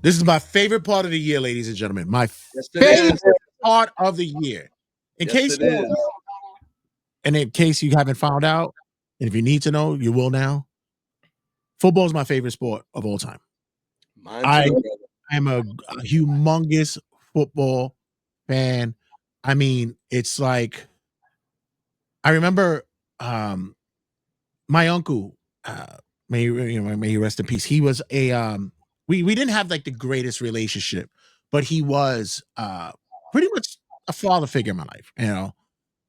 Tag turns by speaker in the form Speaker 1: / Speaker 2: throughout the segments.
Speaker 1: This is my favorite part of the year, ladies and gentlemen. My
Speaker 2: Yes, it
Speaker 1: favorite
Speaker 2: is.
Speaker 1: part of the year. In
Speaker 2: Yes,
Speaker 1: case
Speaker 2: it is.
Speaker 1: and in case you haven't found out, and if you need to know, you will now. Football is my favorite sport of all time.
Speaker 2: Mine
Speaker 1: I
Speaker 2: too, brother.
Speaker 1: am a humongous football fan. I mean, it's like I remember my uncle, may he rest in peace. He was a we didn't have like the greatest relationship, but he was pretty much a father figure in my life, you know.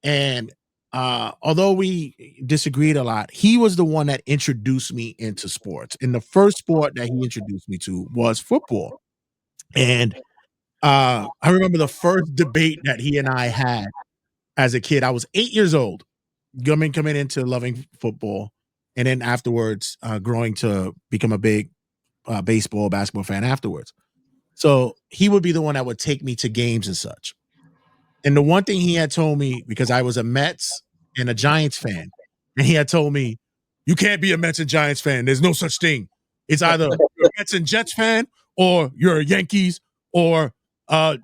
Speaker 1: And although we disagreed a lot, he was the one that introduced me into sports. And the first sport that he introduced me to was football. And I remember the first debate that he and I had as a kid. I was 8 years old, coming into loving football, and then afterwards, growing to become a big basketball fan afterwards. So he would be the one that would take me to games and such. And the one thing he had told me, because I was a Mets and a Giants fan, and he had told me, "You can't be a Mets and Giants fan. There's no such thing. It's either you're a Mets and Jets fan, or you're a Yankees, or a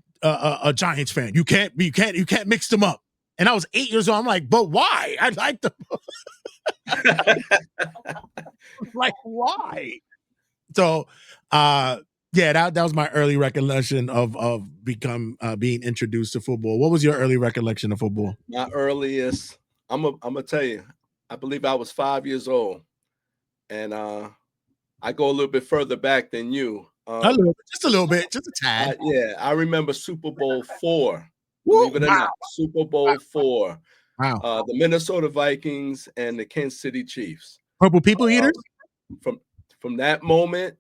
Speaker 1: Giants fan. You can't mix them up." And I was 8 years old. I'm like, "But why? I like them." Like, why? So, yeah, that was my early recollection of being introduced to football. What was your early recollection of football?
Speaker 2: My earliest, I'm gonna tell you, I believe I was 5 years old, and I go a little bit further back than you.
Speaker 1: Just a little bit, just a tad.
Speaker 2: Yeah, I remember Super Bowl IV.
Speaker 1: Woo,
Speaker 2: Believe it or
Speaker 1: wow,
Speaker 2: not, Super Bowl IV.
Speaker 1: wow.
Speaker 2: The Minnesota Vikings and the Kansas City Chiefs.
Speaker 1: Purple people
Speaker 2: Um,
Speaker 1: eaters.
Speaker 2: from from that moment,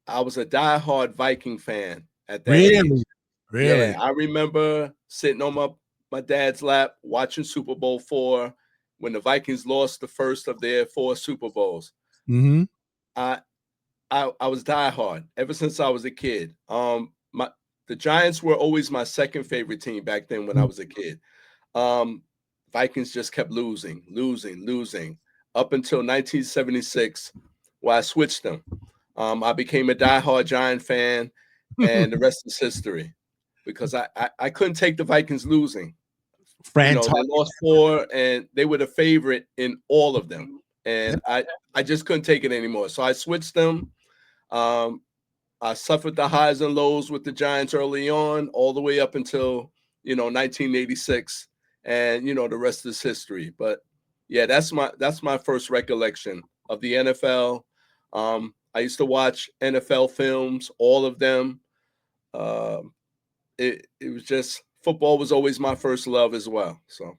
Speaker 2: I was a diehard Viking fan at that age.
Speaker 1: Really, really.
Speaker 2: Yeah, I remember sitting on my dad's lap watching Super Bowl IV when the Vikings lost the first of their 4 Super Bowls.
Speaker 1: Mm-hmm.
Speaker 2: I I was diehard ever since I was a kid. The Giants were always my second favorite team back then when I was a kid. Um, Vikings just kept losing up until 1976, where I switched them. I became a diehard Giant fan, and the rest is history. Because I couldn't take the Vikings losing. You know,
Speaker 1: Friends.
Speaker 2: they lost 4, and they were the favorite in all of them, and I just couldn't take it anymore. So I switched them. Um, I suffered the highs and lows with the Giants early on, all the way up until 1986, and the rest is history. But yeah, that's my first recollection of the NFL. I used to watch NFL films, all of them. Um, it was just football was always my first love as well. So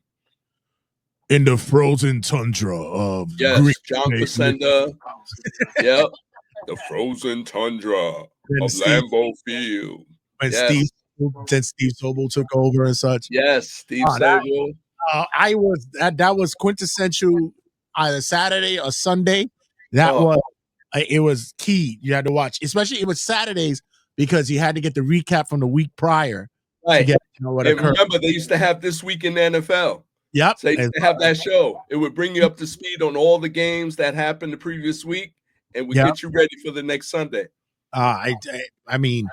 Speaker 1: In the frozen tundra of
Speaker 2: yes,
Speaker 1: Green
Speaker 2: John
Speaker 1: Bay,
Speaker 2: Facenda. Yep, the frozen tundra
Speaker 1: and
Speaker 2: of
Speaker 1: Steve
Speaker 2: Lambeau Field.
Speaker 1: when
Speaker 2: Yes,
Speaker 1: Steve Sobel took over and such.
Speaker 2: yes, Steve
Speaker 1: Oh,
Speaker 2: Sobel.
Speaker 1: I was that was quintessential, either Saturday or Sunday. That
Speaker 2: Oh,
Speaker 1: was it was key. You had to watch, especially it was Saturdays because you had to get the recap from the week prior to
Speaker 2: right.
Speaker 1: get what
Speaker 2: And
Speaker 1: occurred.
Speaker 2: remember, they used to have This Week in the NFL.
Speaker 1: Yep.
Speaker 2: So they used to have that show. It would bring you up to speed on all the games that happened the previous week, and would
Speaker 1: Yep.
Speaker 2: get you ready for the next Sunday.
Speaker 1: I mean,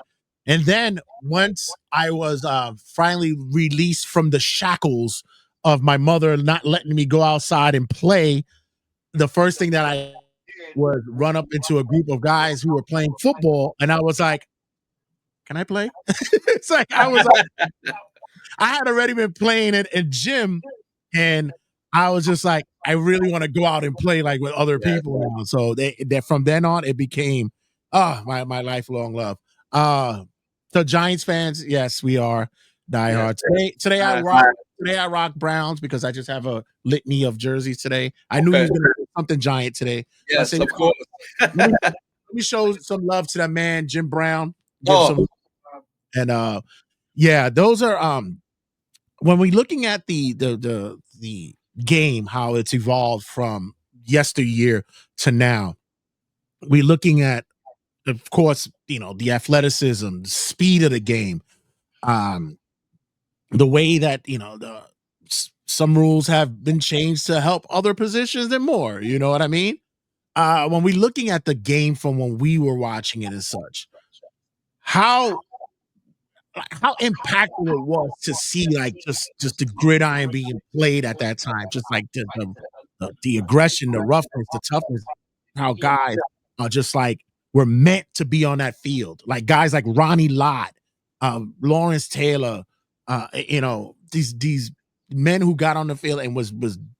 Speaker 1: and then once I was finally released from the shackles of my mother not letting me go outside and play, the first thing that I was run up into a group of guys who were playing football, and I was like, "Can I play?" It's like I had already been playing it in gym, and I was just like, I really want to go out and play like with other
Speaker 2: Yes.
Speaker 1: people now. So that from then on, it became my lifelong love. So Giants fans, yes, we are diehard. Today I rock Browns because I just have a litany of jerseys today. I knew he was
Speaker 2: Okay.
Speaker 1: gonna do something Giant today. So I
Speaker 2: Yes,
Speaker 1: said,
Speaker 2: of course.
Speaker 1: let me show some love to that man, Jim Brown. Give
Speaker 2: Oh,
Speaker 1: some and yeah, those are when we're looking at the game, how it's evolved from yesteryear to now, we're looking at, of course, the athleticism, the speed of the game, um, the way that some rules have been changed to help other positions and more. You know what I mean? When we're looking at the game from when we were watching it as such, how impactful it was to see like just the gridiron being played at that time, just like the aggression, the roughness, the toughness, how guys are just like were meant to be on that field. Like guys like Ronnie Lott, Lawrence Taylor, these men who got on the field and was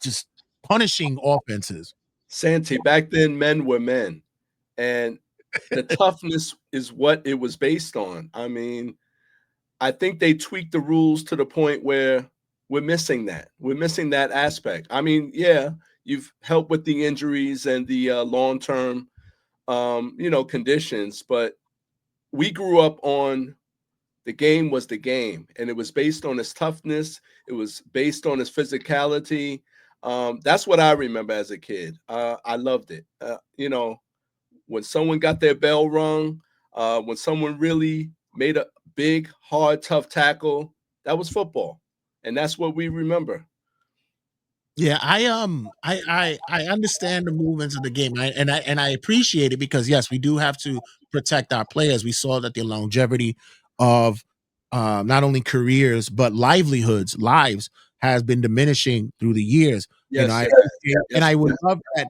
Speaker 1: just punishing offenses.
Speaker 2: Santy, back then men were men. And the toughness is what it was based on. I mean, I think they tweaked the rules to the point where we're missing that. We're missing that aspect. I mean, yeah, you've helped with the injuries and the long-term, conditions, but we grew up on the game was the game, and it was based on his toughness. It was based on his physicality. That's what I remember as a kid. I loved it. When someone got their bell rung, when someone really made a big, hard, tough tackle, that was football, and that's what we remember.
Speaker 1: Yeah, I understand the movements of the game, and I appreciate it because yes, we do have to protect our players. We saw that the longevity of not only careers but lives has been diminishing through the years. I
Speaker 2: Yes,
Speaker 1: appreciate, and
Speaker 2: yes,
Speaker 1: I would
Speaker 2: yes,
Speaker 1: love that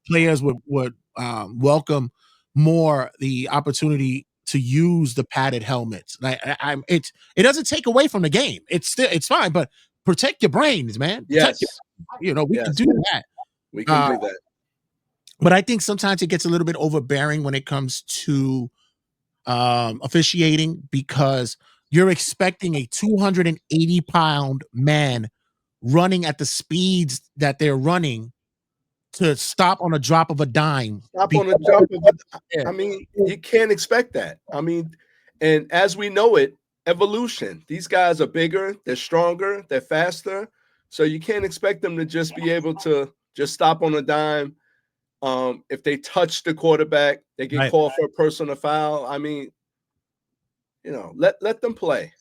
Speaker 1: players would welcome more the opportunity to use the padded helmets. It doesn't take away from the game. It's fine, but protect your brains, man. Protect
Speaker 2: yes,
Speaker 1: we could
Speaker 2: yes.
Speaker 1: do that.
Speaker 2: We can
Speaker 1: Uh,
Speaker 2: do that.
Speaker 1: but I think sometimes it gets a little bit overbearing when it comes to officiating because you're expecting a 280-pound man running at the speeds that they're running to stop on a drop of a dime.
Speaker 2: Stop on a
Speaker 1: Because
Speaker 2: jump of it. I mean, you can't expect that. I mean, and as we know it, evolution. These guys are bigger, they're stronger, they're faster. So you can't expect them to just be able to just stop on a dime. If they touch the quarterback, they get
Speaker 1: right.
Speaker 2: called for a personal foul. I mean, let them play.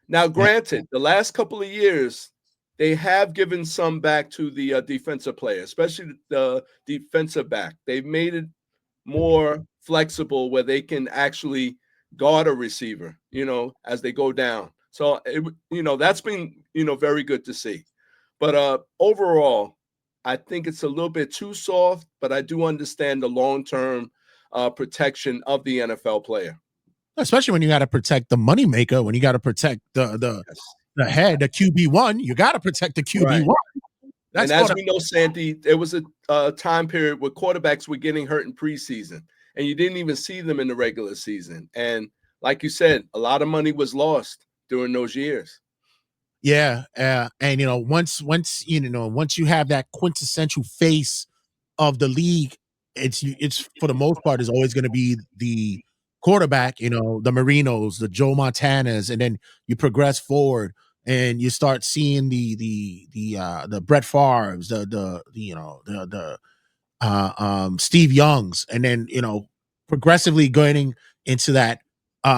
Speaker 2: Now,
Speaker 1: Yeah.
Speaker 2: granted, the last couple of years, they have given some back to the defensive player, especially the defensive back. They've made it more flexible where they can actually guard a receiver, as they go down. So, that's been, very good to see. But overall, I think it's a little bit too soft, but I do understand the long-term protection of the NFL player.
Speaker 1: Especially when you got to protect the moneymaker, when you got to protect
Speaker 2: Yes.
Speaker 1: the head, the QB1, you got to protect the
Speaker 2: Right.
Speaker 1: QB1.
Speaker 2: And
Speaker 1: That's
Speaker 2: as
Speaker 1: part of
Speaker 2: we know, Sandy, there was a time period where quarterbacks were getting hurt in preseason, and you didn't even see them in the regular season. And like you said, a lot of money was lost during those years.
Speaker 1: Yeah, and once you have that quintessential face of the league, it's for the most part is always going to be the quarterback. The Marinos, the Joe Montanas, and then you progress forward and you start seeing the Brett Favre's, the Steve Young's, and then progressively going into that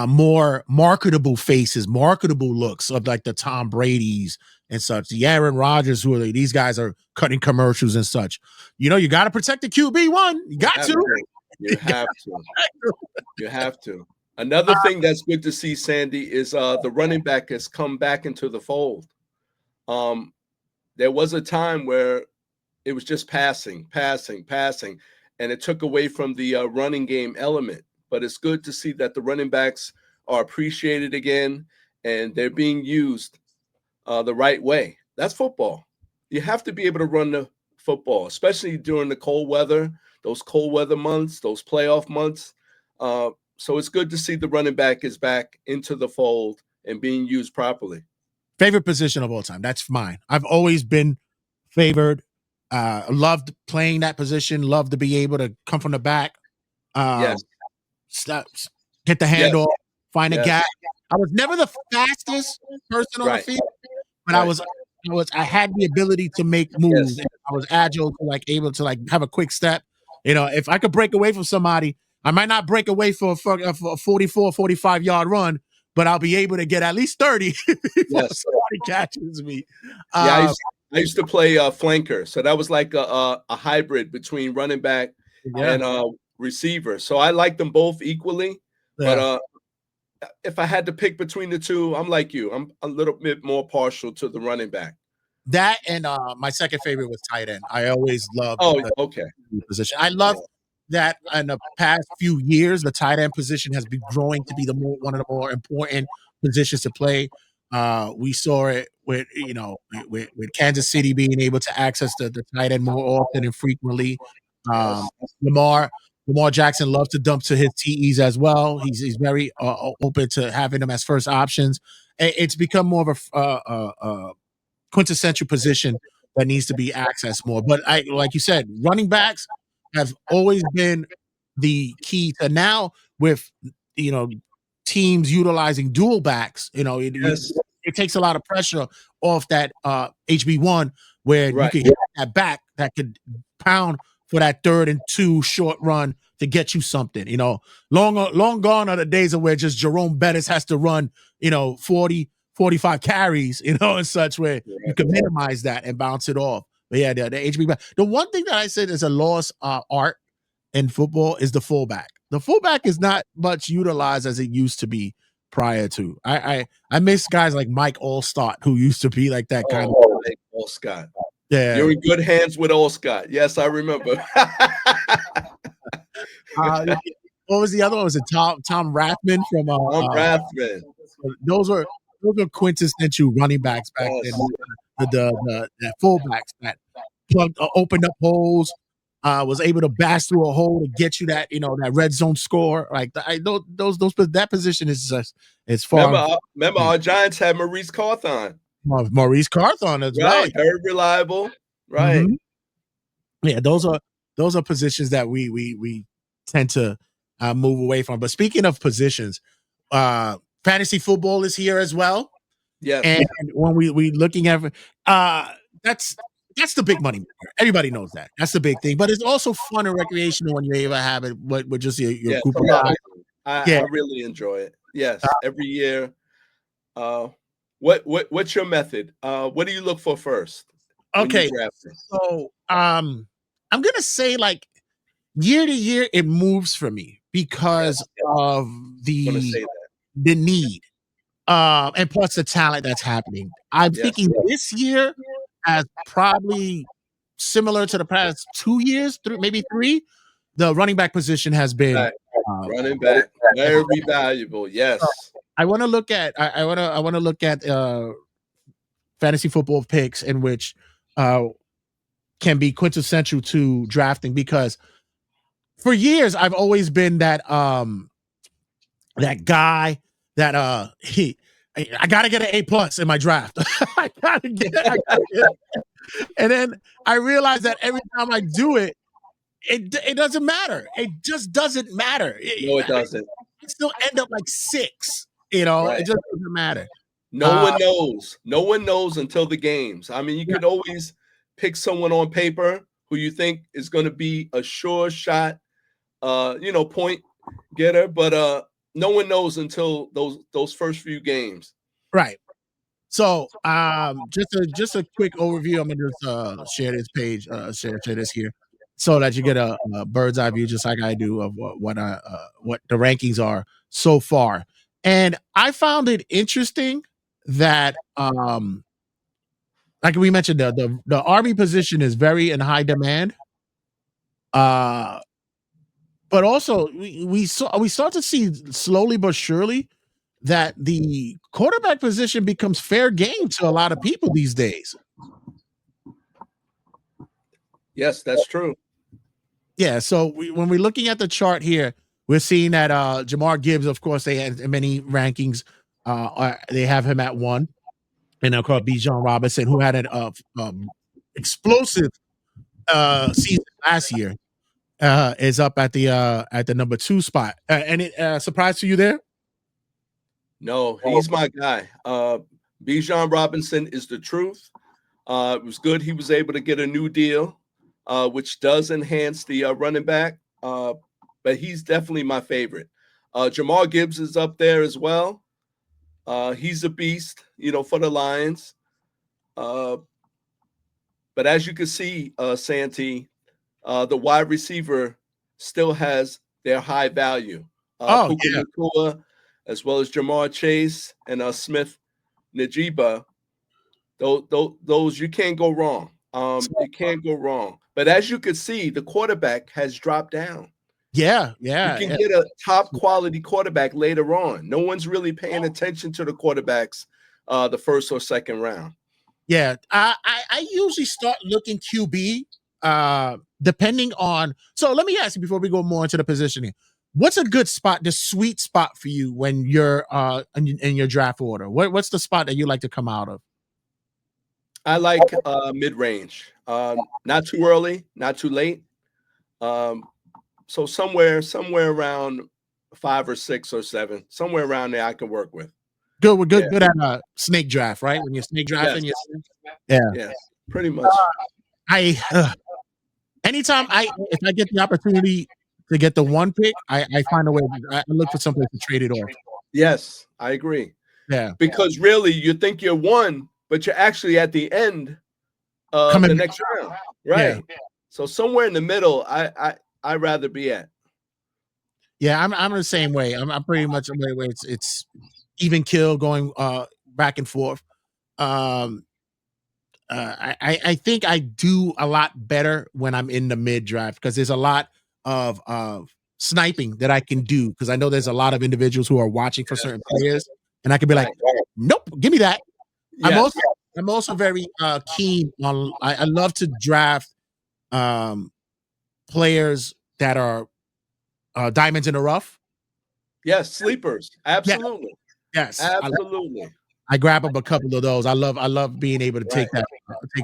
Speaker 1: more marketable faces, marketable looks of like the Tom Brady's and such, the Aaron Rodgers, who are these guys are cutting commercials and such. You got to protect the QB1. You got to.
Speaker 2: You have to. You have to. Another thing that's good to see, Sandy, is the running back has come back into the fold. There was a time where it was just passing, passing, passing, and it took away from the running game element. But it's good to see that the running backs are appreciated again and they're being used the right way. That's football. You have to be able to run the football, especially during the cold weather, those cold weather months, those playoff months. So it's good to see the running back is back into the fold and being used properly.
Speaker 1: Favorite position of all time. That's mine. I've always been favored. Loved playing that position. Loved to be able to come from the back.
Speaker 2: Yes,
Speaker 1: Stop, get the
Speaker 2: yes,
Speaker 1: handoff, find a
Speaker 2: yes.
Speaker 1: gap. I was never the fastest person on the
Speaker 2: Right,
Speaker 1: field, but
Speaker 2: right.
Speaker 1: I had the ability to make moves.
Speaker 2: Yes,
Speaker 1: And I was agile to able to have a quick step. If I could break away from somebody, I might not break away for a 44, 45-yard run, but I'll be able to get at least 30 before
Speaker 2: yes.
Speaker 1: somebody catches me.
Speaker 2: Yeah,
Speaker 1: Uh,
Speaker 2: I used to play flanker, so that was like a hybrid between running back
Speaker 1: yeah,
Speaker 2: and receiver. So I like them both equally, but
Speaker 1: yeah.
Speaker 2: if I had to pick between the two, I'm like you. I'm a little bit more partial to the running back.
Speaker 1: That and my second favorite was tight end. I always loved
Speaker 2: Oh,
Speaker 1: the
Speaker 2: okay.
Speaker 1: position. I love that in the past few years, the tight end position has been growing to be one of the more important positions to play. We saw it with with Kansas City being able to access the tight end more often and frequently. Um,
Speaker 2: Yes.
Speaker 1: Lamar Lamar Jackson loves to dump to his TEs as well. He's very open to having them as first options. It's become more of a quintessential position that needs to be accessed more. But like you said, running backs have always been the key to now with you know teams utilizing dual backs.
Speaker 2: Yes.
Speaker 1: It takes a lot of pressure off that HB1 where you
Speaker 2: Right.
Speaker 1: can hit that back that could pound for that 3rd and 2 short run to get you something. Long gone are the days of where just Jerome Bettis has to run 40 45 carries, and such where you can minimize that and bounce it off. But yeah, the HB back. The one thing that I said is a lost art in football is the fullback. The fullback is not much utilized as it used to be prior to. I miss guys like Mike Allstott who used to be like that kind of.
Speaker 2: Like Scott.
Speaker 1: Yeah.
Speaker 2: You're in good hands with Scott. Yes, I remember.
Speaker 1: What was the other one? Was it Tom Rathman from
Speaker 2: Rathman?
Speaker 1: Those are quintessential running backs back then. The fullbacks that plugged opened up holes, was able to bash through a hole to get you that red zone score. Like that position is just it's far.
Speaker 2: Remember our Giants had Maurice Carthon.
Speaker 1: Maurice Carthon as well.
Speaker 2: Very reliable. Right.
Speaker 1: Mm-hmm. Yeah, those are positions that we tend to move away from. But speaking of positions, fantasy football is here as well.
Speaker 2: Yes.
Speaker 1: And when we looking at that's the big money maker. Everybody knows that. That's the big thing. But it's also fun and recreational when you're able to have it with just your group of guys.
Speaker 2: I really enjoy it. Yes, every year. What's your method? What do you look for first?
Speaker 1: Okay, so I'm gonna say like year to year it moves for me because of the need, and plus the talent that's happening. I'm thinking this year as probably similar to the past 2 years, maybe 3. The running back position has been
Speaker 2: running back very valuable. Yes,
Speaker 1: I want to look at I want to look at fantasy football picks in which can be quintessential to drafting because for years I've always been that guy that I gotta get an A+ in my draft. I gotta get it. And then I realized that every time I do it, it doesn't matter. It just doesn't matter.
Speaker 2: No, it doesn't.
Speaker 1: I still end up like 6. It just doesn't matter.
Speaker 2: No one knows. No one knows until the games. I mean, you could always pick someone on paper who you think is going to be a sure shot, point getter, but no one knows until those first few games.
Speaker 1: Right. So, just a quick overview. I'm gonna just share this page, share this here, so that you get a bird's eye view, just like I do, of what the rankings are so far. And I found it interesting that, like we mentioned, the RB position is very in high demand. But also we start to see slowly but surely that the quarterback position becomes fair game to a lot of people these days.
Speaker 2: Yes, that's true.
Speaker 1: Yeah, so when we're looking at the chart here, we're seeing that Jamar Gibbs, of course, they had many rankings. They have him at 1, and of course, Bijan Robinson, who had an explosive season last year, is up at the number 2 spot. Any surprise to you there?
Speaker 2: No, he's my guy. Bijan Robinson is the truth. It was good he was able to get a new deal, which does enhance the running back. But he's definitely my favorite. Jamar Gibbs is up there as well. He's a beast, for the Lions. But as you can see, Santy, the wide receiver still has their high value. Puka Nacua, as well as Jamar Chase and Smith Najiba. Those you can't go wrong. You can't go wrong. But as you can see, the quarterback has dropped down.
Speaker 1: Yeah,
Speaker 2: You can get a top quality quarterback later on. No one's really paying attention to the quarterbacks the first or second round.
Speaker 1: Yeah, I usually start looking QB depending on. So let me ask you before we go more into the positioning. What's a good spot, the sweet spot for you when you're in your draft order? What's the spot that you like to come out of?
Speaker 2: I like mid range, not too early, not too late. So somewhere around 5 or 6 or 7, somewhere around there, I can work with.
Speaker 1: Good at snake draft, right? When you're snake drafting,
Speaker 2: Yes.
Speaker 1: yeah,
Speaker 2: pretty much.
Speaker 1: I anytime if I get the opportunity to get the one pick, I find a way. I look for someplace to trade it off.
Speaker 2: Yes, I agree.
Speaker 1: Yeah,
Speaker 2: because really you think you're one, but you're actually at the end of the next round, right? Yeah. So somewhere in the middle, I'd rather be at.
Speaker 1: Yeah, I'm the same way. I'm pretty much the way where it's even kill going back and forth. I think I do a lot better when I'm in the mid draft because there's a lot of sniping that I can do because I know there's a lot of individuals who are watching for certain players, and I can be like, nope, give me that.
Speaker 2: Yes.
Speaker 1: I'm also very keen on. I love to draft players that are diamonds in the rough.
Speaker 2: Yes, sleepers. Absolutely.
Speaker 1: Yes,
Speaker 2: absolutely.
Speaker 1: I grab up a couple of those. I love being able to take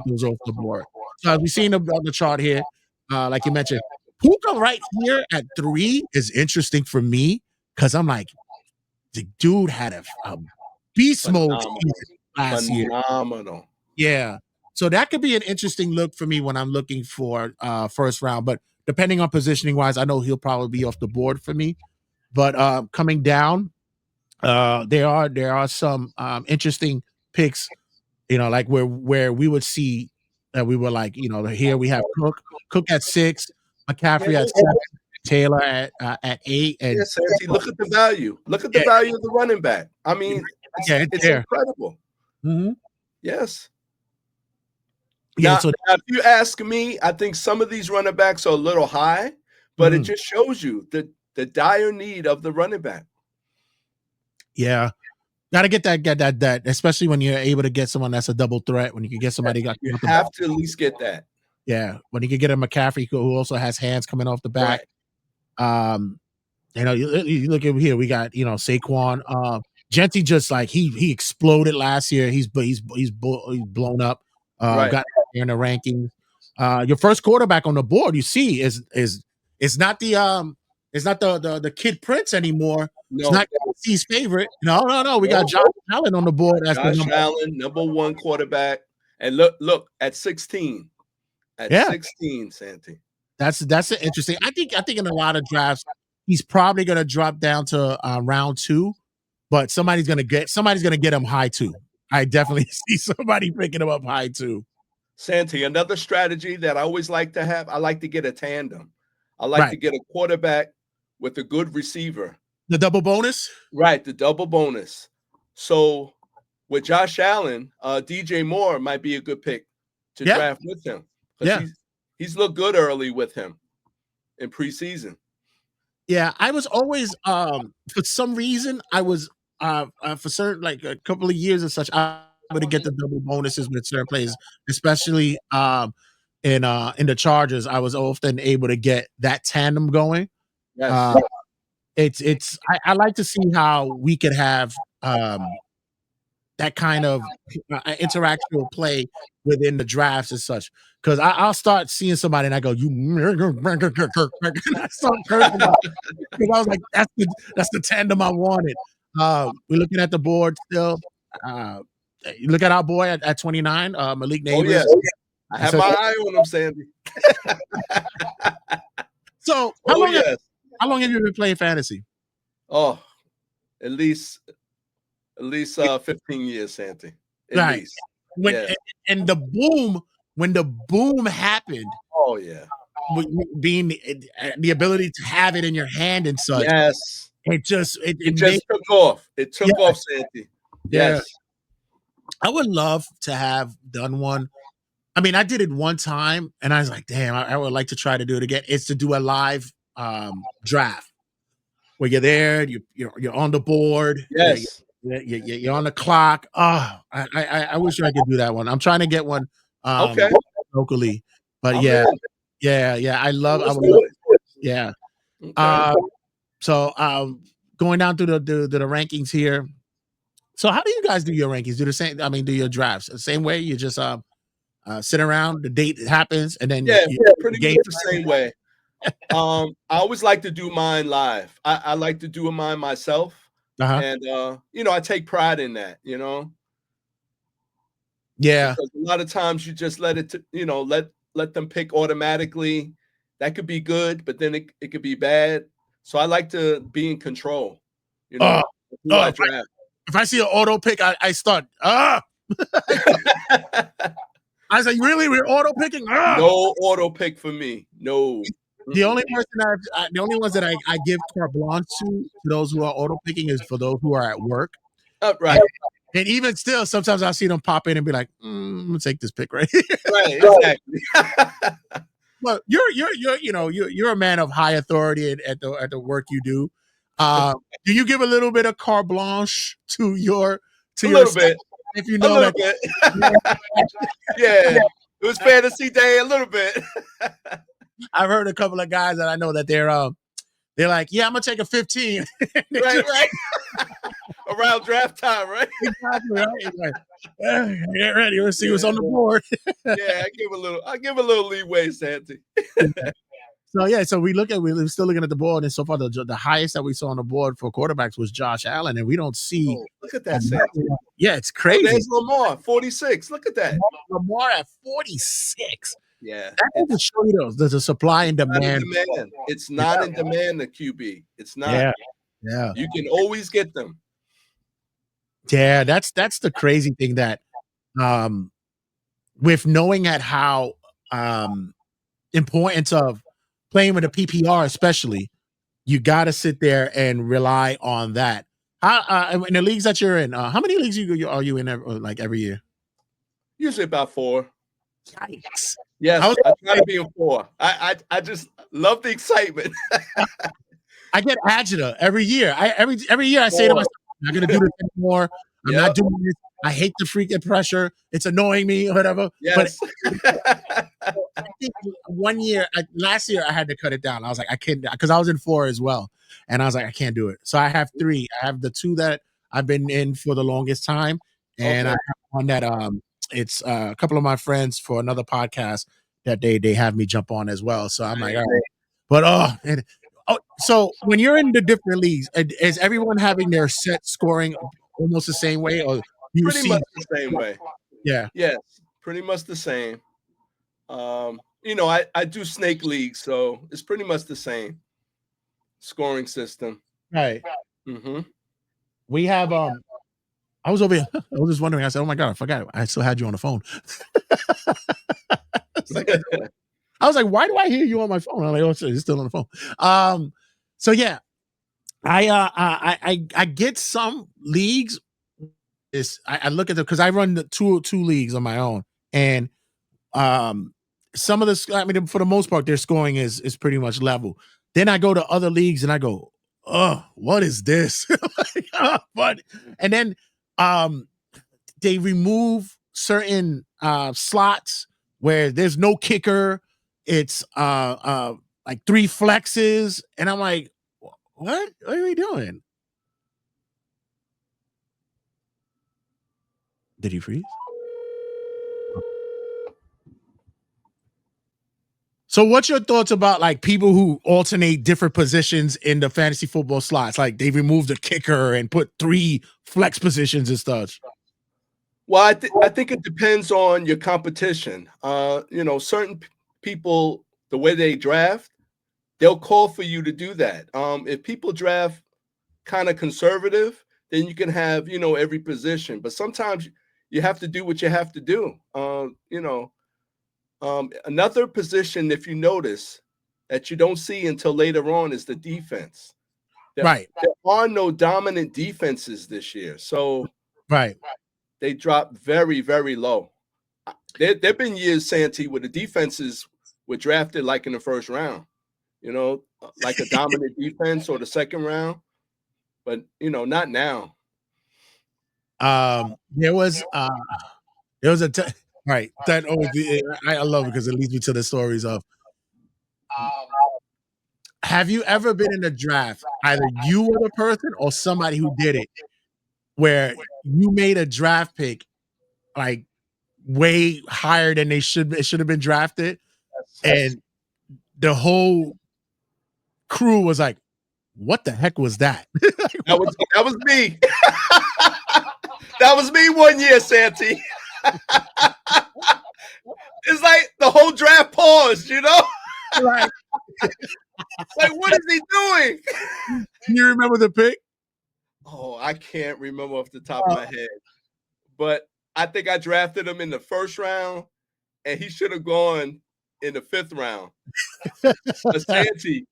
Speaker 1: those off the board. So as we seen on the chart here, like you mentioned, Puka right here at 3 is interesting for me because I'm like, the dude had a beast mode season last year.
Speaker 2: Phenomenal.
Speaker 1: Yeah. So that could be an interesting look for me when I'm looking for first round. But depending on positioning wise, I know he'll probably be off the board for me. But coming down, there are some interesting picks, like where we would see that we were like, here we have Cook at 6, McCaffrey at 7, Taylor at 8, and
Speaker 2: yes, Santy, look at the value. Look at the value of the running back. I mean, it's incredible.
Speaker 1: Mm-hmm.
Speaker 2: Yes.
Speaker 1: Yeah.
Speaker 2: Now, if you ask me, I think some of these running backs are a little high, but it just shows you the dire need of the running back.
Speaker 1: Yeah. Got to get that, especially when you're able to get someone that's a double threat. When you can get somebody,
Speaker 2: you have to at least get that.
Speaker 1: Yeah, when you can get a McCaffrey who also has hands coming off the back. Right. You look at here, we got Saquon. Genty just like he exploded last year. He's blown up. Got in the rankings. Your first quarterback on the board, you see, is not the kid Prince anymore.
Speaker 2: No.
Speaker 1: It's not C's favorite. No. We got Josh Allen on the board. As
Speaker 2: Josh Allen, number 1 quarterback. And look at 16. At 16, Santy.
Speaker 1: That's interesting. I think in a lot of drafts, he's probably going to drop down to round 2, but somebody's going to get him high 2. I definitely see somebody picking him up high 2.
Speaker 2: Santy, another strategy that I always like to have, I like to get a tandem. I like to get a quarterback with a good receiver.
Speaker 1: The double bonus?
Speaker 2: Right, the double bonus. So with Josh Allen, DJ Moore might be a good pick to draft with him.
Speaker 1: Yeah.
Speaker 2: He's looked good early with him in preseason.
Speaker 1: Yeah, I was always for some reason I was for certain like a couple of years and such, I would get the double bonuses with certain players, especially in the Chargers. I was often able to get that tandem going.
Speaker 2: Yes.
Speaker 1: I like to see how we could have that kind of interactional play within the drafts and such. Because I'll start seeing somebody and I go, you, and I start cursing because I was like, that's the tandem I wanted. We're looking at the board still. You look at our boy at 29, Malik Neighbors.
Speaker 2: Oh, yes. I have my eye on him, Sandy.
Speaker 1: So how long have you been playing fantasy?
Speaker 2: Oh, at least 15 years, Santy. At least.
Speaker 1: And when the boom happened.
Speaker 2: Oh yeah.
Speaker 1: Being the ability to have it in your hand and such.
Speaker 2: Yes.
Speaker 1: It just
Speaker 2: It
Speaker 1: made
Speaker 2: just took off. It
Speaker 1: yeah,
Speaker 2: took off, Santy.
Speaker 1: yeah.
Speaker 2: Yes.
Speaker 1: I would love to have done one. I mean, I did it one time, and I was like, "Damn, I would like to try to do it again." It's to do a live draft where you're there, you're on the board,
Speaker 2: Yes.
Speaker 1: you're on the clock. Oh, I wish I could do that one. I'm trying to get one
Speaker 2: Okay.
Speaker 1: locally, but
Speaker 2: I'm in.
Speaker 1: yeah. I
Speaker 2: Let's
Speaker 1: would love,
Speaker 2: do it.
Speaker 1: yeah.
Speaker 2: Okay.
Speaker 1: Uh, so going down to the rankings here. So how do you guys do your rankings? Do the same? I mean, do your drafts the same way? You just sit around, the date happens, and then
Speaker 2: Yeah,
Speaker 1: you
Speaker 2: pretty
Speaker 1: game.
Speaker 2: much the same way. I always like to do mine live. I like to do mine myself.
Speaker 1: Uh-huh.
Speaker 2: And I take pride in that,
Speaker 1: Yeah.
Speaker 2: because a lot of times you just let it let them pick automatically. That could be good, but then it could be bad. So I like to be in control,
Speaker 1: Oh,
Speaker 2: of who I
Speaker 1: if
Speaker 2: draft.
Speaker 1: I see an auto pick, I start. I was like, really? We're auto picking?
Speaker 2: No auto pick for me. No.
Speaker 1: The only person the only ones that I give carte blanche to those who are auto picking is for those who are at work. And,
Speaker 2: Right.
Speaker 1: and even still, sometimes I see them pop in and be like, I'm gonna take this pick right here.
Speaker 2: Right. Exactly.
Speaker 1: But you're a man of high authority at the work you do. Do you give a little bit of carte blanche to your
Speaker 2: A little
Speaker 1: staff
Speaker 2: bit.
Speaker 1: if you
Speaker 2: A
Speaker 1: know
Speaker 2: little
Speaker 1: that?
Speaker 2: bit. Yeah. It was fantasy day a little bit.
Speaker 1: I've heard a couple of guys that I know that they're like, yeah, I'm gonna take a 15.
Speaker 2: Right. Around draft time, right?
Speaker 1: Exactly, right? It's like, get ready. Let's see what's on the board.
Speaker 2: Yeah, I give a little leeway, Santy.
Speaker 1: So we're still looking at the board, and so far the highest that we saw on the board for quarterbacks was Josh Allen, and we don't see.
Speaker 2: Oh, look at that, Santy.
Speaker 1: Yeah, it's
Speaker 2: Oh,
Speaker 1: crazy.
Speaker 2: there's Lamar, 46. Look at that.
Speaker 1: Lamar at 46.
Speaker 2: Yeah.
Speaker 1: That doesn't show you the supply and
Speaker 2: Not in
Speaker 1: demand.
Speaker 2: demand. It's not in demand, the QB. It's not.
Speaker 1: Yeah, yeah,
Speaker 2: You can always get them.
Speaker 1: yeah. That's the crazy thing that um with knowing at how importance of playing with a PPR, especially, you got to sit there and rely on that. How in the leagues that you're in, how many leagues are you in every year?
Speaker 2: Usually about 4.
Speaker 1: Yikes!
Speaker 2: Yes, I try to be in 4. I just love the excitement.
Speaker 1: I get agita every year. Every year I say to myself, I'm not gonna do this anymore. I'm not doing this. I hate the freaking pressure. It's annoying me or whatever.
Speaker 2: Yes.
Speaker 1: But I think last year I had to cut it down. I was like, I can't, because I was in 4 as well. And I was like, I can't do it. So I have 3. I have the 2 that I've been in for the longest time. And I have one that it's a couple of my friends for another podcast that they have me jump on as well. So I'm like, all right. But so when you're in the different leagues, is everyone having their set scoring almost the same way, or you
Speaker 2: Pretty
Speaker 1: see?
Speaker 2: much the same way.
Speaker 1: Yeah.
Speaker 2: Yes, pretty much the same. I do snake leagues, so it's pretty much the same scoring system.
Speaker 1: Right.
Speaker 2: Mm-hmm.
Speaker 1: We have I was over here. I was just wondering. I said, "Oh my god, I forgot. I still had you on the phone." I was like, "Why do I hear you on my phone?" I'm like, "Oh, shit, it's still on the phone." So yeah, I get some leagues. I look at them because I run the two leagues on my own, and some of the, I mean, for the most part, their scoring is pretty much level. Then I go to other leagues and I go, "Oh, what is this?" Like, what? And then they remove certain slots where there's no kicker. It's like 3 flexes, and I'm like, what are we doing? Did he freeze? So what's your thoughts about like people who alternate different positions in the fantasy football slots? Like they remove the kicker and put 3 flex positions and stuff.
Speaker 2: Well, I think it depends on your competition. Certain people, the way they draft, they'll call for you to do that. If people draft kind of conservative, then you can have every position. But sometimes you have to do what you have to do. Another position, if you notice, that you don't see until later on is the defense.
Speaker 1: Right.
Speaker 2: There are no dominant defenses this year, so
Speaker 1: Right.
Speaker 2: they dropped very, very low. There've been years, Santy, where the defenses were drafted like in the first round, like a dominant defense or the second round, but not now.
Speaker 1: There was a right that always I love it because it leads me to the stories of have you ever been in a draft, either you were the person or somebody who did it, where you made a draft pick like way higher than it should have been drafted, and the whole crew was like, "What the heck was that?"
Speaker 2: That was me. That was me one year, Santy. It's like the whole draft paused,
Speaker 1: Like,
Speaker 2: like, what is he doing?
Speaker 1: you remember the pick?
Speaker 2: Oh, I can't remember off the top of my head, but I think I drafted him in the first round, and he should have gone in the 5th round. But Santy,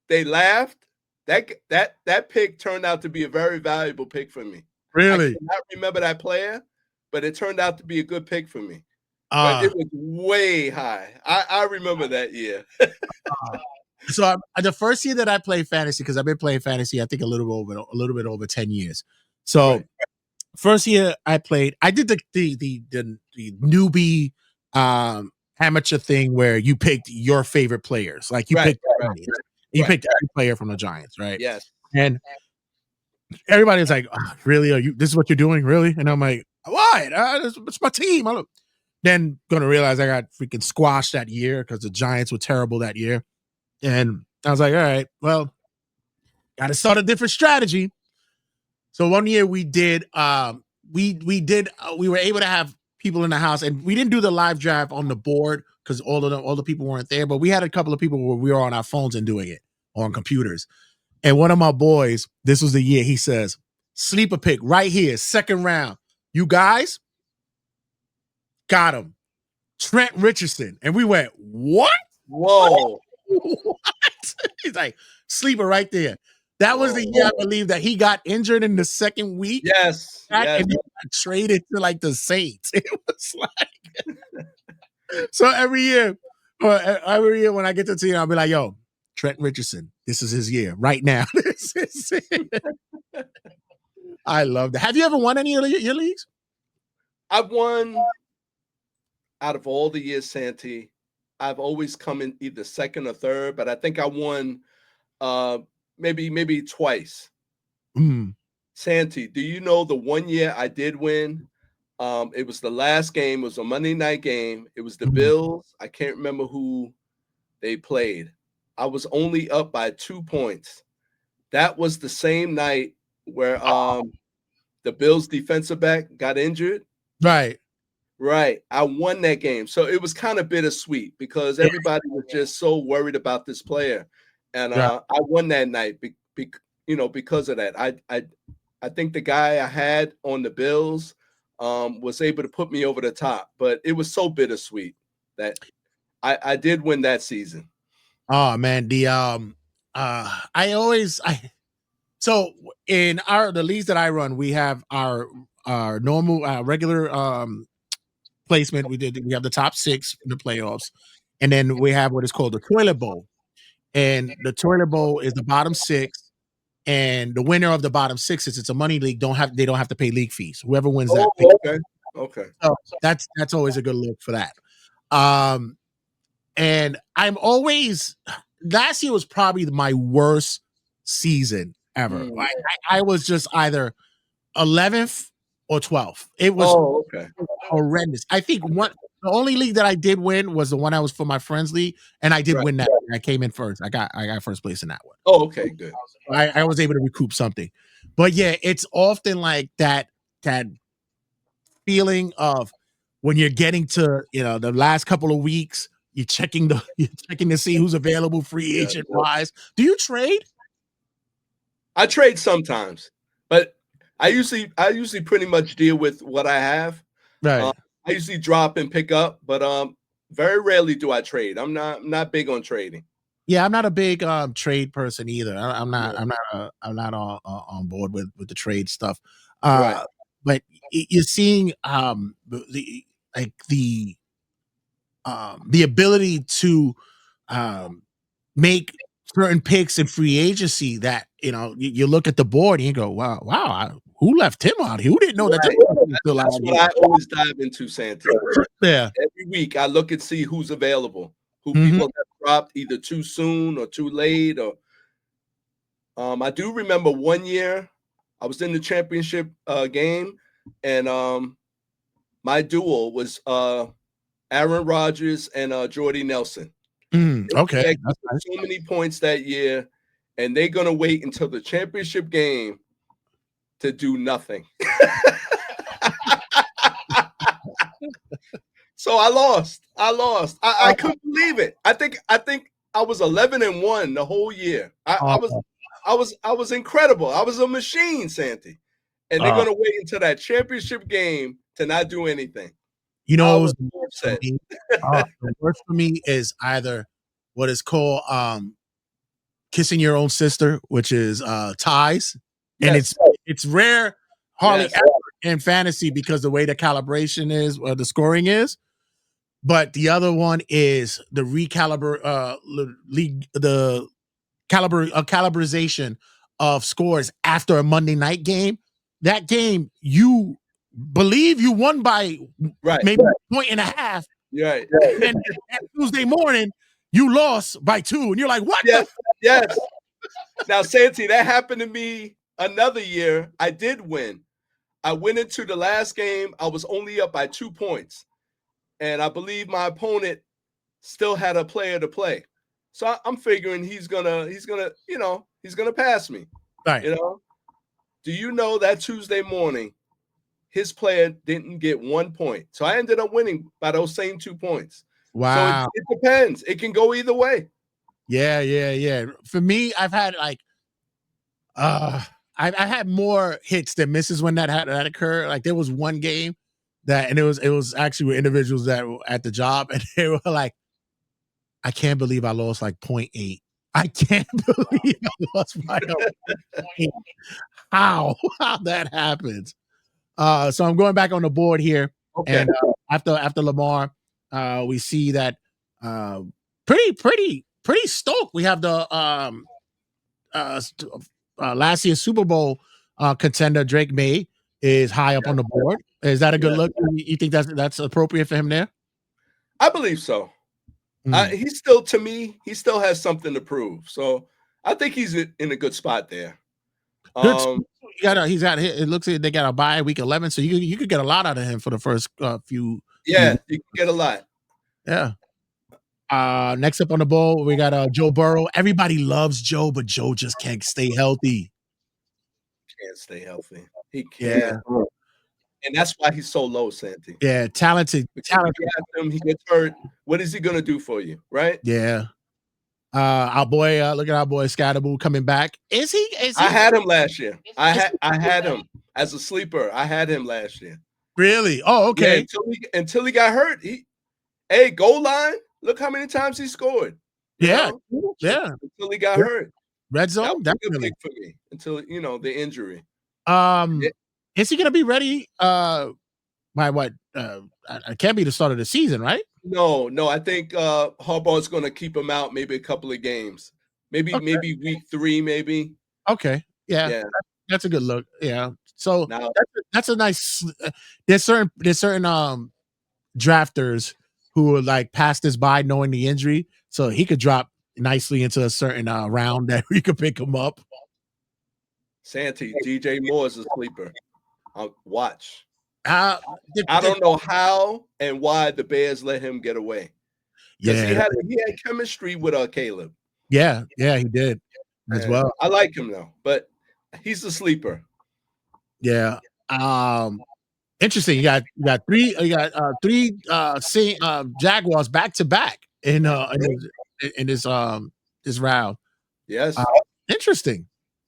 Speaker 2: they laughed. That pick turned out to be a very valuable pick for me.
Speaker 1: Really?
Speaker 2: I cannot remember that player, but it turned out to be a good pick for me. But it was way high. I remember that year.
Speaker 1: So the first year that I played fantasy, because I've been playing fantasy, I think a little bit over 10 years. So
Speaker 2: Right.
Speaker 1: first year I played, I did the newbie amateur thing where you picked your favorite players, like you picked the Giants. You picked every player from the Giants, right?
Speaker 2: Yes.
Speaker 1: And everybody was like, oh, "Really? Are you? This is what you're doing, really?" And I'm like, "Why? It's my team." Then gonna realize I got freaking squashed that year because the Giants were terrible that year. And I was like, all right, well, got to start a different strategy. So one year we did, we were able to have people in the house, and we didn't do the live draft on the board because all the people weren't there, but we had a couple of people where we were on our phones and doing it on computers. And one of my boys, this was the year, he says, sleeper pick right here, 2nd round. You guys got him. Trent Richardson. And we went, what?
Speaker 2: Whoa.
Speaker 1: What? He's like, sleeper right there. That was the year I believe that he got injured in the 2nd week.
Speaker 2: Yes.
Speaker 1: And
Speaker 2: Yes.
Speaker 1: he got traded to like the Saints. It was like, so every year when I get to the team, I'll be like, yo, Trent Richardson, this is his year right now. This is it. I love that. Have you ever won any of your leagues?
Speaker 2: I've won out of all the years, Santy. I've always come in either 2nd or 3rd, but I think I won maybe twice. Santy, do you know the one year I did win? It was the last game. It was a Monday night game. It was the Bills. I can't remember who they played. I was only up by 2 points. That was the same night where the Bills defensive back got injured.
Speaker 1: Right.
Speaker 2: Right. I won that game. So it was kind of bittersweet because everybody was just so worried about this player. And I won that night because of that. I think the guy I had on the Bills was able to put me over the top, but it was so bittersweet that I did win that season.
Speaker 1: Oh man, so in the leagues that I run, we have our normal regular placement. We have the top 6 in the playoffs, and then we have what is called the toilet bowl. And the toilet bowl is the bottom 6, and the winner of the bottom 6, since it's a money league, they don't have to pay league fees. Whoever wins that.
Speaker 2: Okay.
Speaker 1: So that's always a good look for that. And I'm always last year was probably my worst season ever. Like I was just either 11th or 12th. It was horrendous. I think the only league that I did win was the one I was for my friends league, and I did win that. I came in first. I got first place in that one.
Speaker 2: Oh, okay, good.
Speaker 1: I was able to recoup something. But yeah, it's often like that feeling of when you're getting to, the last couple of weeks, you're checking to see who's available free agent wise. Do you trade?
Speaker 2: I trade sometimes, but I usually pretty much deal with what I have.
Speaker 1: Right.
Speaker 2: I usually drop and pick up, but very rarely do I trade. I'm not big on trading.
Speaker 1: Yeah, I'm not a big trade person either. I'm not.
Speaker 2: Yeah.
Speaker 1: I'm not on board with the trade stuff.
Speaker 2: Right.
Speaker 1: But you're seeing like the ability to um, make certain picks in free agency that you look at the board and you go, wow, who left him out? Who didn't know that this
Speaker 2: Right.
Speaker 1: person was still out
Speaker 2: That's
Speaker 1: here?
Speaker 2: what I always dive into, Santy.
Speaker 1: Yeah.
Speaker 2: Every week I look and see who's available, who
Speaker 1: Hmm.
Speaker 2: people have dropped either too soon or too late. Or I do remember one year I was in the championship game, and my duel was Aaron Rodgers and Jordy Nelson.
Speaker 1: Okay.
Speaker 2: They
Speaker 1: That's
Speaker 2: had
Speaker 1: nice.
Speaker 2: so many points that year, and they're gonna wait until the championship game to do nothing. So I lost. I couldn't believe it. I think I was 11-1 the whole year.
Speaker 1: Uh,
Speaker 2: I was incredible. I was a machine, Santy. And they're
Speaker 1: uh,
Speaker 2: gonna wait until that championship game to not do anything.
Speaker 1: you
Speaker 2: I
Speaker 1: know, what
Speaker 2: was
Speaker 1: was the
Speaker 2: so
Speaker 1: worst for
Speaker 2: upset.
Speaker 1: me? The worst for me is either what is called kissing your own sister, which is ties, and
Speaker 2: Yes,
Speaker 1: it's rare, hardly
Speaker 2: yes,
Speaker 1: ever in fantasy because the way the calibration is, or the scoring is. But the other one is the the calibrization of scores after a Monday night game. That game, you believe you won by
Speaker 2: right,
Speaker 1: maybe a point and a half,
Speaker 2: right.
Speaker 1: and that Tuesday morning you lost by 2, and you're like, "What the?"
Speaker 2: Yes, yes. Now, Santy, that happened to me another year. I did win. I went into the last game. I was only up by 2 points, and I believe my opponent still had a player to play. So I'm figuring he's gonna pass me.
Speaker 1: Right.
Speaker 2: You know, do you know that Tuesday morning his player didn't get 1 point, so I ended up winning by those same 2 points. So
Speaker 1: Wow.
Speaker 2: it depends. It can go either way.
Speaker 1: Yeah, yeah, yeah. For me, I've had like uh I had more hits than misses when that occurred. Like there was one game that, and it was actually with individuals that were at the job, and they were like, I can't believe I lost like point 0.8. I can't believe I lost by a point. How? How that happens. So I'm going back on the board here,
Speaker 2: Okay.
Speaker 1: and after Lamar, we see that uh, pretty stoked. We have the uh, last year's Super Bowl contender Drake May is high up
Speaker 2: Yeah,
Speaker 1: on the board. Is that a good
Speaker 2: yeah.
Speaker 1: look? You think that's appropriate for him there?
Speaker 2: I believe so.
Speaker 1: Mm.
Speaker 2: He still, to me, he still has something to prove. So I think he's in a good spot there.
Speaker 1: Good.
Speaker 2: Um,
Speaker 1: He's got. It looks like they got a bye week 11, so you could get a lot out of him for the first few
Speaker 2: yeah,
Speaker 1: weeks.
Speaker 2: you can get a lot.
Speaker 1: Yeah. Next up on the bowl, we got Joe Burrow. Everybody loves Joe, but Joe just can't stay healthy.
Speaker 2: Can't stay healthy. He can't,
Speaker 1: Yeah,
Speaker 2: and that's why he's so low, Santy.
Speaker 1: yeah, talented,
Speaker 2: Because you
Speaker 1: talented.
Speaker 2: draft him, he gets hurt. What is he gonna do for you, right?
Speaker 1: Yeah. Our boy, look at our boy Scatterboo coming back. Is he? Is
Speaker 2: I
Speaker 1: he?
Speaker 2: had him last year.
Speaker 1: Is
Speaker 2: I had him as a sleeper. I had him last year.
Speaker 1: really? Oh,
Speaker 2: Yeah,
Speaker 1: okay.
Speaker 2: until he got hurt. Hey, goal line. Look how many times he scored. You
Speaker 1: Yeah,
Speaker 2: know,
Speaker 1: yeah.
Speaker 2: until he got hurt.
Speaker 1: Red
Speaker 2: That
Speaker 1: zone,
Speaker 2: was a good
Speaker 1: definitely.
Speaker 2: pick for me until the injury. Yeah.
Speaker 1: Um, is he gonna be ready? By what? It can't be the start of the season, right?
Speaker 2: No. I think Harbaugh's going to keep him out maybe a couple of games.
Speaker 1: Okay.
Speaker 2: Maybe week 3, maybe.
Speaker 1: Okay. Yeah,
Speaker 2: Yeah.
Speaker 1: that's a good look. Yeah. So
Speaker 2: Now,
Speaker 1: that's a nice. There's certain drafters who are like past this by knowing the injury, so he could drop nicely into a certain round that we could pick him up.
Speaker 2: Santy, DJ Moore is a sleeper. Watch.
Speaker 1: Uh, the,
Speaker 2: I
Speaker 1: the,
Speaker 2: don't know how and why the Bears let him get away because
Speaker 1: yeah,
Speaker 2: he had chemistry with Caleb.
Speaker 1: yeah, he did as
Speaker 2: And
Speaker 1: well.
Speaker 2: I like him though, but he's a sleeper.
Speaker 1: Yeah. Um, Interesting. You got three Jaguars back to back in this round. Uh,
Speaker 2: Yes,
Speaker 1: Interesting.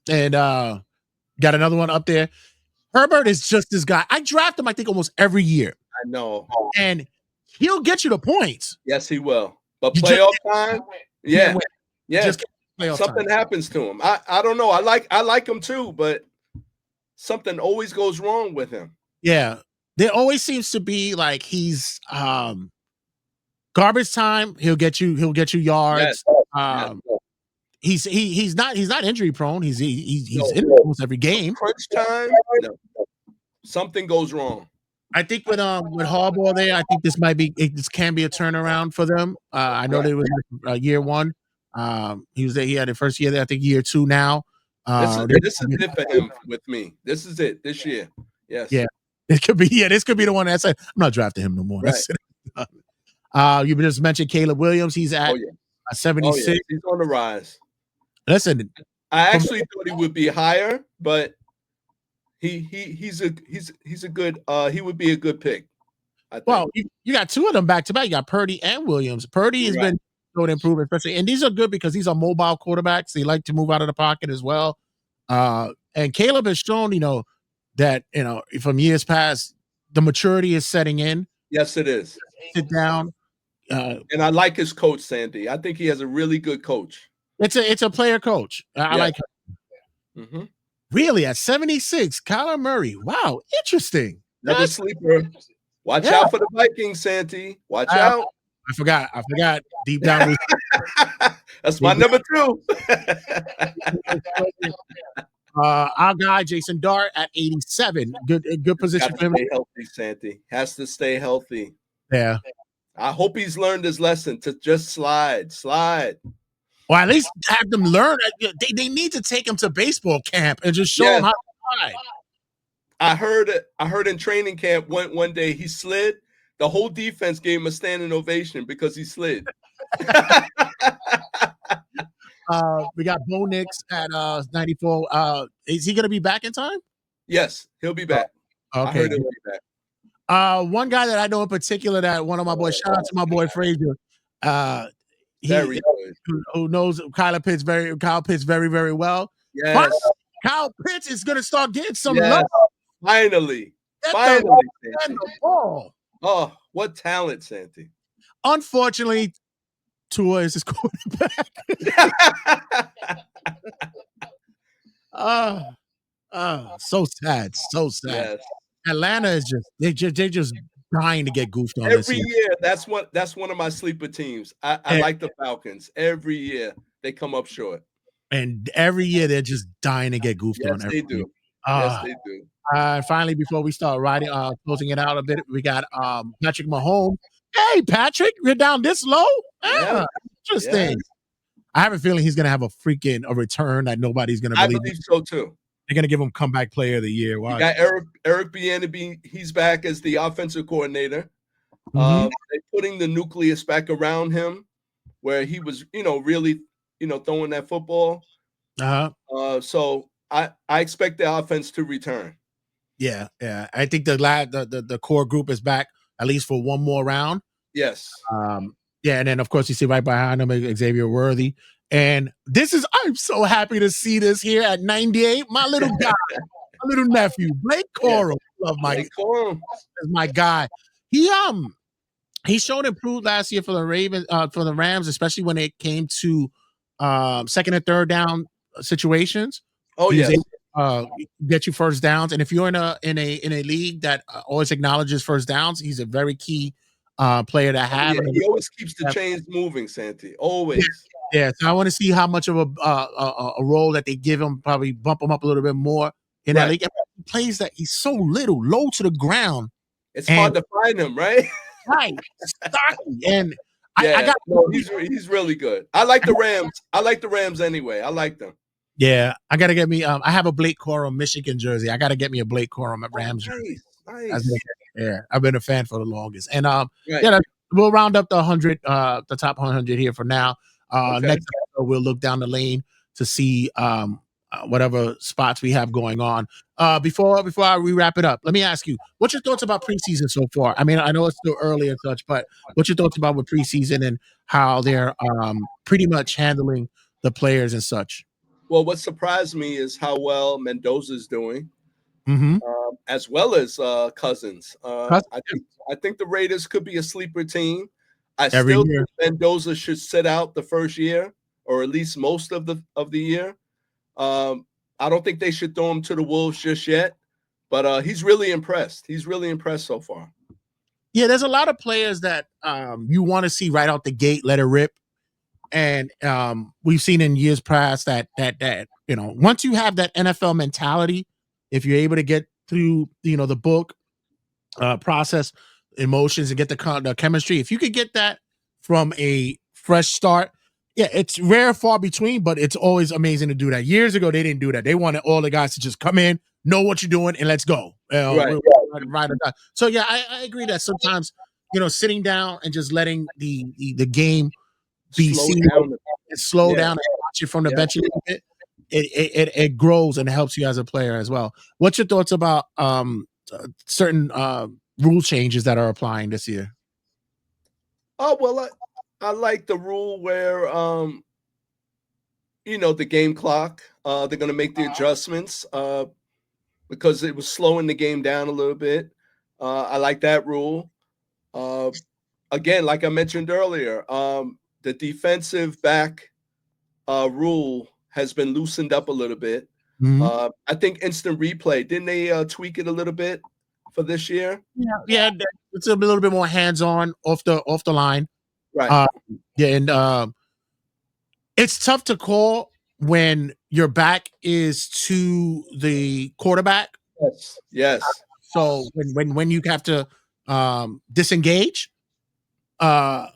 Speaker 1: And got another one up there. Herbert is just this guy. I draft him, I think, almost every year,
Speaker 2: I know.
Speaker 1: and he'll get you the points.
Speaker 2: Yes, he will. But
Speaker 1: You just
Speaker 2: playoff time,
Speaker 1: can't
Speaker 2: yeah,
Speaker 1: win.
Speaker 2: Yeah,
Speaker 1: Just playoff
Speaker 2: something
Speaker 1: time.
Speaker 2: happens to him. I don't know. I like him too, but something always goes wrong with him.
Speaker 1: Yeah. There always seems to be like he's garbage time. He'll get you yards.
Speaker 2: Yes.
Speaker 1: He's not injury prone. He's
Speaker 2: No.
Speaker 1: in almost every game.
Speaker 2: Crunch time, no. Something goes wrong.
Speaker 1: I think with Harbaugh there, I think this can be a turnaround for them. I know
Speaker 2: Right.
Speaker 1: they was year one. He was there. He had the first year there. I think year two now.
Speaker 2: This is it for him with me. This is it this year. Yes.
Speaker 1: Yeah, it could be. Yeah, this could be the one that said, "I'm not drafting him no more."
Speaker 2: Right.
Speaker 1: That's you just mentioned Caleb Williams. He's at 76.
Speaker 2: Oh, yeah. He's on the rise.
Speaker 1: Listen,
Speaker 2: I actually thought he would be higher, but he's a good he would be a good pick. I think.
Speaker 1: Well, you got two of them back to back. You got Purdy and Williams. Purdy has been showing improvement, especially, and these are good because these are mobile quarterbacks. They like to move out of the pocket as well. And Caleb has shown, that from years past, the maturity is setting in.
Speaker 2: Yes, it is.
Speaker 1: Sit down.
Speaker 2: And I like his coach, Sandy. I think he has a really good coach.
Speaker 1: It's a player coach. I like him.
Speaker 2: Mm-hmm.
Speaker 1: Really, at 76, Kyler Murray. Wow, interesting.
Speaker 2: Another sleeper. Watch out for the Vikings, Santy. Watch out.
Speaker 1: I forgot. Deep down.
Speaker 2: That's my number 2.
Speaker 1: Our guy, Jason Dart, at 87. Good position for him.
Speaker 2: Stay healthy, Santy. Has to stay healthy.
Speaker 1: Yeah.
Speaker 2: I hope he's learned his lesson to just slide.
Speaker 1: Or at least have them learn. They need to take him to baseball camp and just show him how to slide.
Speaker 2: I heard in training camp one day he slid. The whole defense gave him a standing ovation because he slid.
Speaker 1: We got Bo Nix at 94. Is he going to be back in time?
Speaker 2: Yes, he'll be back.
Speaker 1: Okay.
Speaker 2: I heard he'll be back.
Speaker 1: One guy that I know in particular that one of my boys, shout out to my boy Frazier. Who knows Kyle Pitts very, very well.
Speaker 2: Yes.
Speaker 1: Finally, Kyle Pitts is going to start getting some love.
Speaker 2: Finally.
Speaker 1: The ball.
Speaker 2: Oh, what talent, Santy.
Speaker 1: Unfortunately, Tua is his quarterback. So sad. Yes. Atlanta is they're just dying to get goofed on
Speaker 2: every year. That's one of my sleeper teams. I like the Falcons. Every year they come up short.
Speaker 1: And every year they're just dying to get goofed on.
Speaker 2: They do. Yes, they do.
Speaker 1: Finally, before we start closing it out a bit, we got Patrick Mahomes. Hey, Patrick, you're down this low? Interesting. Yes. I have a feeling he's going to have a return that nobody's going to believe.
Speaker 2: I believe so, too.
Speaker 1: They're going to give him comeback player of the year. Wow.
Speaker 2: You got Eric Bieniemy. He's back as the offensive coordinator. They're putting the nucleus back around him where he was, really, throwing that football. So I expect the offense to return.
Speaker 1: Yeah. I think the core group is back at least for one more round.
Speaker 2: Yes.
Speaker 1: And then of course you see right behind him Xavier Worthy. And I'm so happy to see this here at 98. My little guy, my little nephew, Blake Corum. Love Blake Corum. Is my guy. He showed improved last year for the Rams, especially when it came to second and third down situations.
Speaker 2: Oh yeah.
Speaker 1: Get you first downs, and if you're in a league that always acknowledges first downs, he's a very key player to have.
Speaker 2: Yeah, he always keeps the chains moving, Santy. Always.
Speaker 1: Yeah. So I want to see how much of a role that they give him. Probably bump him up a little bit more in that league. And he plays that he's so little, low to the ground.
Speaker 2: It's hard to find him, right?
Speaker 1: Right, stocky, and
Speaker 2: he's really good. I like the Rams. I like the Rams anyway. I like them.
Speaker 1: Yeah, I gotta get me. I have a Blake Corum Michigan jersey. I gotta get me a Blake Corum at Rams jersey.
Speaker 2: Nice.
Speaker 1: Yeah, I've been a fan for the longest. And we'll round up the top 100 here for now. Next episode, we'll look down the lane to see whatever spots we have going on. Before we wrap it up, let me ask you, what's your thoughts about preseason so far? I mean, I know it's still early and such, but what's your thoughts about with preseason and how they're pretty much handling the players and such?
Speaker 2: Well, what surprised me is how well Mendoza's doing, as well as Cousins. I think the Raiders could be a sleeper team. I still think Mendoza should sit out the first year or at least most of the year. I don't think they should throw him to the wolves just yet, but he's really impressed. He's really impressed so far.
Speaker 1: Yeah, there's a lot of players that you want to see right out the gate, let it rip. And we've seen in years past that once you have that NFL mentality, if you're able to get through the book process, emotions, and get the chemistry, if you could get that from a fresh start, yeah, it's rare, far between, but it's always amazing to do that. Years ago, they didn't do that. They wanted all the guys to just come in, know what you're doing, and let's go.
Speaker 2: Right.
Speaker 1: Right or die. So yeah, I agree that sometimes sitting down and just letting the game be
Speaker 2: Slow
Speaker 1: seen
Speaker 2: down.
Speaker 1: and slow
Speaker 2: Yeah.
Speaker 1: down and watch it from the bench a little bit, it grows and helps you as a player as well. What's your thoughts about certain rule changes that are applying this year?
Speaker 2: Oh, well, I like the rule where the game clock, they're going to make the adjustments because it was slowing the game down a little bit. I like that rule. Again, like I mentioned earlier, the defensive back rule has been loosened up a little bit.
Speaker 1: Mhm.
Speaker 2: I think instant replay, didn't they tweak it a little bit for this year?
Speaker 1: Yeah, it's a little bit more hands-on off the line.
Speaker 2: Right.
Speaker 1: Yeah, and it's tough to call when your back is to the quarterback.
Speaker 2: Yes. Yes.
Speaker 1: So when you have to disengage, but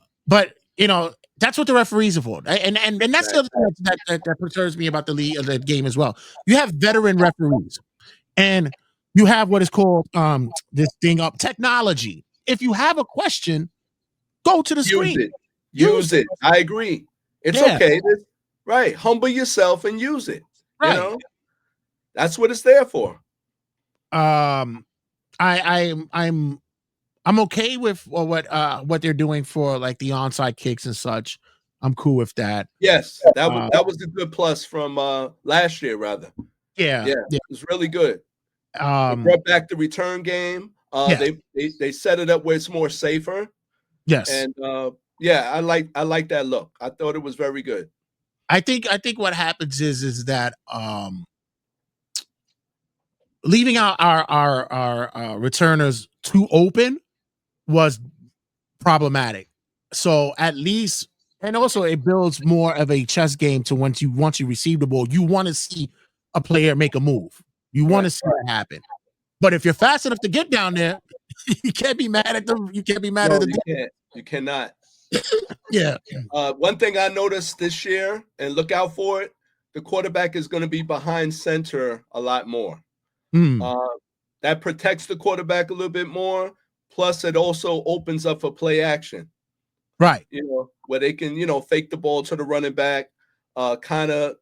Speaker 1: that's what the referees are for, and that's the other thing that perturbs me about the game as well. You have veteran referees, and you have what is called this thing up technology. If you have a question, go to the
Speaker 2: Use
Speaker 1: screen.
Speaker 2: it. Use it. I agree. It's okay. Right. Humble yourself and use it.
Speaker 1: Right.
Speaker 2: That's what it's there for.
Speaker 1: I'm okay with what they're doing for like the onside kicks and such. I'm cool with that.
Speaker 2: Yes, that was a good plus from last year, rather.
Speaker 1: Yeah.
Speaker 2: It was really good. They brought back the return game.
Speaker 1: Yes.
Speaker 2: They set it up where it's more safer.
Speaker 1: Yes.
Speaker 2: And yeah, I like that look. I thought it was very good.
Speaker 1: I think what happens is that leaving out our returners too open was problematic. So at least, and also it builds more of a chess game to once you receive the ball, you want to see a player make a move. You want to see that happen. But if you're fast enough to get down there, you can't be mad at them. You can't be mad at the.
Speaker 2: You can't. You cannot.
Speaker 1: Yeah.
Speaker 2: One thing I noticed this year, and look out for it, the quarterback is going to be behind center a lot more. That protects the quarterback a little bit more. Plus, it also opens up for play action.
Speaker 1: Right.
Speaker 2: Where they can, fake the ball to the running back, kind of,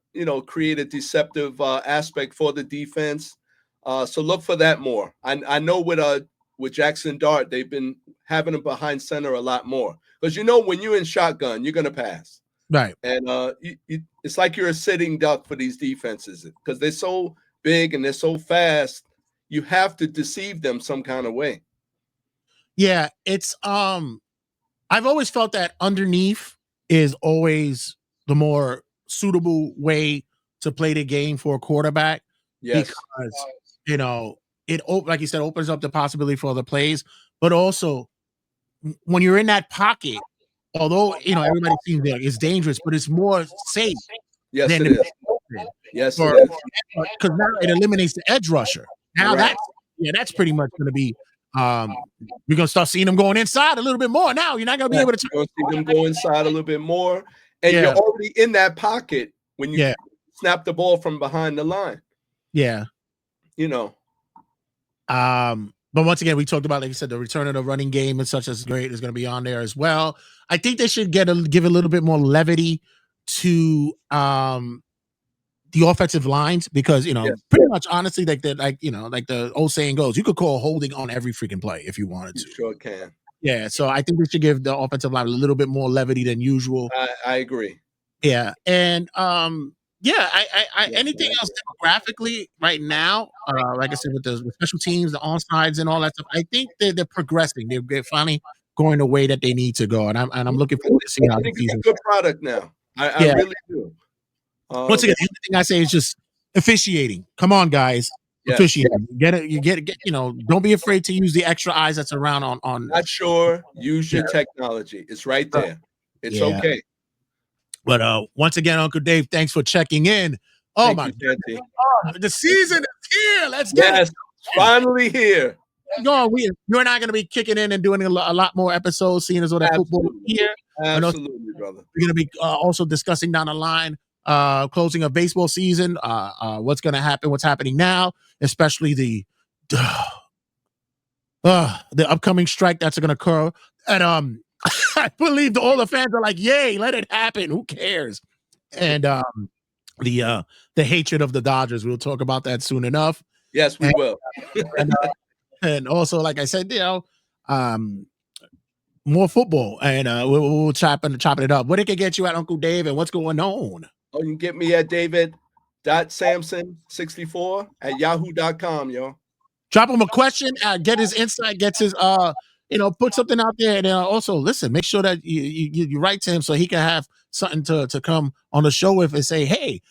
Speaker 2: create a deceptive aspect for the defense. So look for that more. I know with Jackson Dart, they've been having him behind center a lot more because when you're in shotgun, you're gonna pass.
Speaker 1: Right.
Speaker 2: And it's like you're a sitting duck for these defenses because they're so big and they're so fast. You have to deceive them some kind of way.
Speaker 1: Yeah, it's I've always felt that underneath is always the more suitable way to play the game for a quarterback.
Speaker 2: Yes.
Speaker 1: Because it like you said, opens up the possibility for other plays, but also when you're in that pocket, although everybody seems that it's dangerous, but it's more safe.
Speaker 2: Yes, it is. Yes, it is.
Speaker 1: Because now it eliminates the edge rusher. Now that's pretty much going to be. You're gonna start seeing them going inside a little bit more. Now you're not gonna be able to.
Speaker 2: You're gonna see them go inside a little bit more, and you're already in that pocket when you snap the ball from behind the line.
Speaker 1: Yeah. But once again, we talked about, like you said, the return of the running game and such as great is going to be on there as well. I think they should give a little bit more levity to the offensive lines because pretty much honestly, like the old saying goes, you could call holding on every freaking play if you wanted to.
Speaker 2: You sure can.
Speaker 1: Yeah, so I think they should give the offensive line a little bit more levity than usual.
Speaker 2: I agree.
Speaker 1: Yeah, and anything else demographically right now, like I said, with the special teams, the onsides, and all that stuff, I think they're progressing. They're finally going the way that they need to go, and I'm looking forward to seeing how the season.
Speaker 2: Good product now. I really do.
Speaker 1: Once again, everything I say is just officiating. Come on, guys.
Speaker 2: Yes.
Speaker 1: Officiating. Get it, you get, don't be afraid to use the extra eyes that's around on
Speaker 2: Not sure. Use your technology. It's right there. It's okay.
Speaker 1: But once again, Uncle Dave, thanks for checking in. Oh,
Speaker 2: Thank
Speaker 1: my
Speaker 2: you, Santy.
Speaker 1: God. The season is here. Let's get it.
Speaker 2: Finally here.
Speaker 1: You and I are going to be kicking in and doing a lot more episodes, seeing as though that football is here.
Speaker 2: Absolutely, brother.
Speaker 1: We're going to be also discussing down the line closing of baseball season, what's going to happen, what's happening now, especially the upcoming strike that's going to occur. And I believe all the fans are like, "Yay, let it happen. Who cares?" And the hatred of the Dodgers. We'll talk about that soon enough.
Speaker 2: Yes, we will.
Speaker 1: And also, like I said, more football, and we'll chopping it up. What it can get you at, Uncle Dave, and what's going on?
Speaker 2: Oh, you can get me at david.samson64 at yahoo.com, yo.
Speaker 1: Drop him a question, get his insight, gets his put something out there, and also listen. Make sure that you write to him so he can have something to come on the show with and say, "Hey,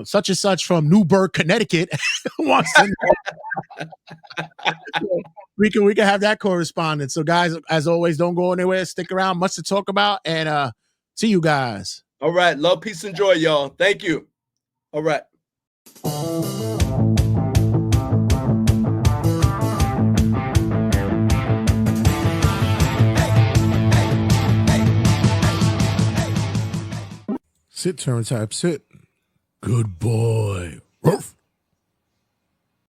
Speaker 1: such and such from Newburgh, Connecticut wants to know." we can have that correspondence. So, guys, as always, don't go anywhere. Stick around. Much to talk about, and see you guys.
Speaker 2: All right. Love, peace, and joy, y'all. Thank you. All right.
Speaker 1: Sit, turn type, sit. Good boy. Ruff.